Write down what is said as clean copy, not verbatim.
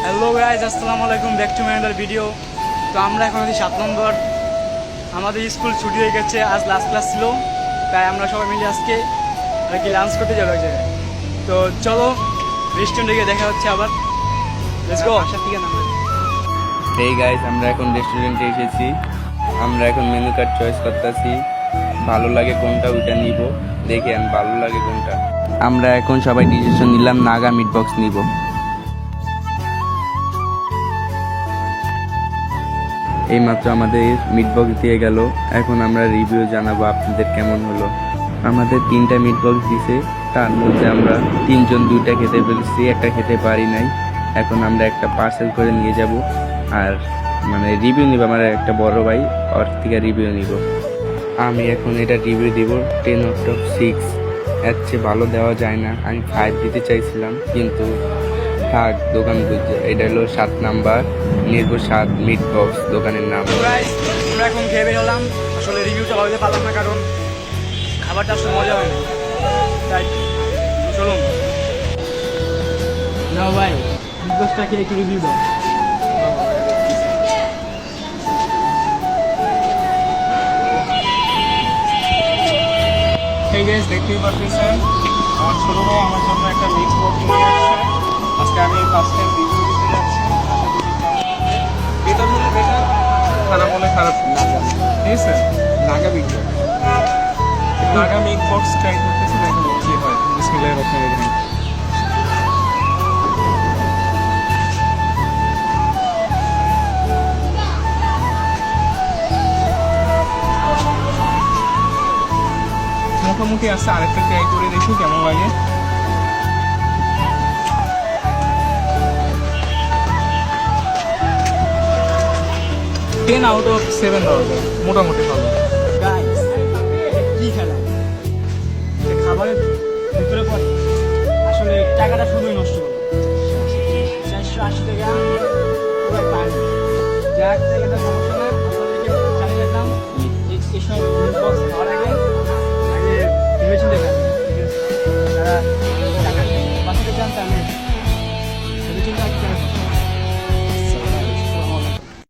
Hello guys, আসসালামু আলাইকুম, back to my another video. তো আমরা এখন আছি 7 নম্বর। আমাদের স্কুল ছুটি হয়ে গেছে, আজ লাস্ট ক্লাস ছিল, তাই আমরা সবাই মিলে আজকে আর কি লাঞ্চ করতে যাবো এক জায়গায়। তো চলো রেস্টুরেন্টে গিয়ে দেখা হচ্ছে আবার। Let's go. আসার থেকে না এই গাইস, আমরা এখন রেস্টুরেন্টে এসেছি। আমরা এখন মেনু কার্ড চয়েস করতেছি, ভালো লাগে কোনটা ওইটা নিব। দেখেন ভালো লাগে কোনটা। আমরা এখন সবাই ডিসিশন নিলাম নাগা মিট বক্স নিব। এইমাত্র আমাদের মিট বক্স দিয়ে গেল, এখন আমরা রিভিউ জানাবো আপনাদের কেমন হলো। আমাদের 3টা মিট বক্স দিছে, তার মধ্যে আমরা 3জন 2টা খেতে পেরেছি, একটা খেতে পারি নাই। এখন আমরা একটা পার্সেল করে নিয়ে যাব, আর মানে রিভিউ নিব। আমার একটা বড় ভাই, ওর থেকে রিভিউ নিব। আমি এখন এটা রিভিউ দিব 10/6। এর চেয়ে ভালো দেওয়া যায় না। আমি 5 দিতে চাইছিলাম, কিন্তু থাক, দোকান বুঝছে। এটা হলো 7 নাম্বার নির্ভর মিট বক্স দোকানের নাম। গাইজ, আমরা এখন খেয়ে বের হলাম। আসলে রিভিউটা ভালো দিতে পারলাম না, কারণ খাবারটা আসলে মজা হয়নি। তাই চলুন না ভাই, বিগসটা খেয়ে একটু রিভিউ দাও। এই গাইস, দেখতেই পাচ্ছেন আমার ছোট ভাই আমার জন্য একটা মিক্স বক্স নিয়ে আসছে। আজকে আমি ফার্স্ট টাইম রিভিউ দিতে যাচ্ছি। বেটার হলে বেটার, খারাপ হলে খারাপ না, ঠিক আছে। Naga mix box, Naga mix box try করতেছি, দেখুন কি হয়। বিসমিল্লাহির রহমানির রহিম। মুখোমুখি আসছে, আরেকটা ট্রাই করে দেখি কেমন লাগে। টেন আউট অফ 7 দেওয়া যায়, মোটামুটি ভালো। গাইস, কি খেলা, খাবারের ভিতরে পড়ে আসলে টাকাটা শুধুই নষ্ট করলো। 480 টাকা পুরো পানি। যাক, টাকাটা সমস্যা না, আপনাদেরকে চালিয়ে রাখলাম। এই সময় বক্স খাওয়ার আগে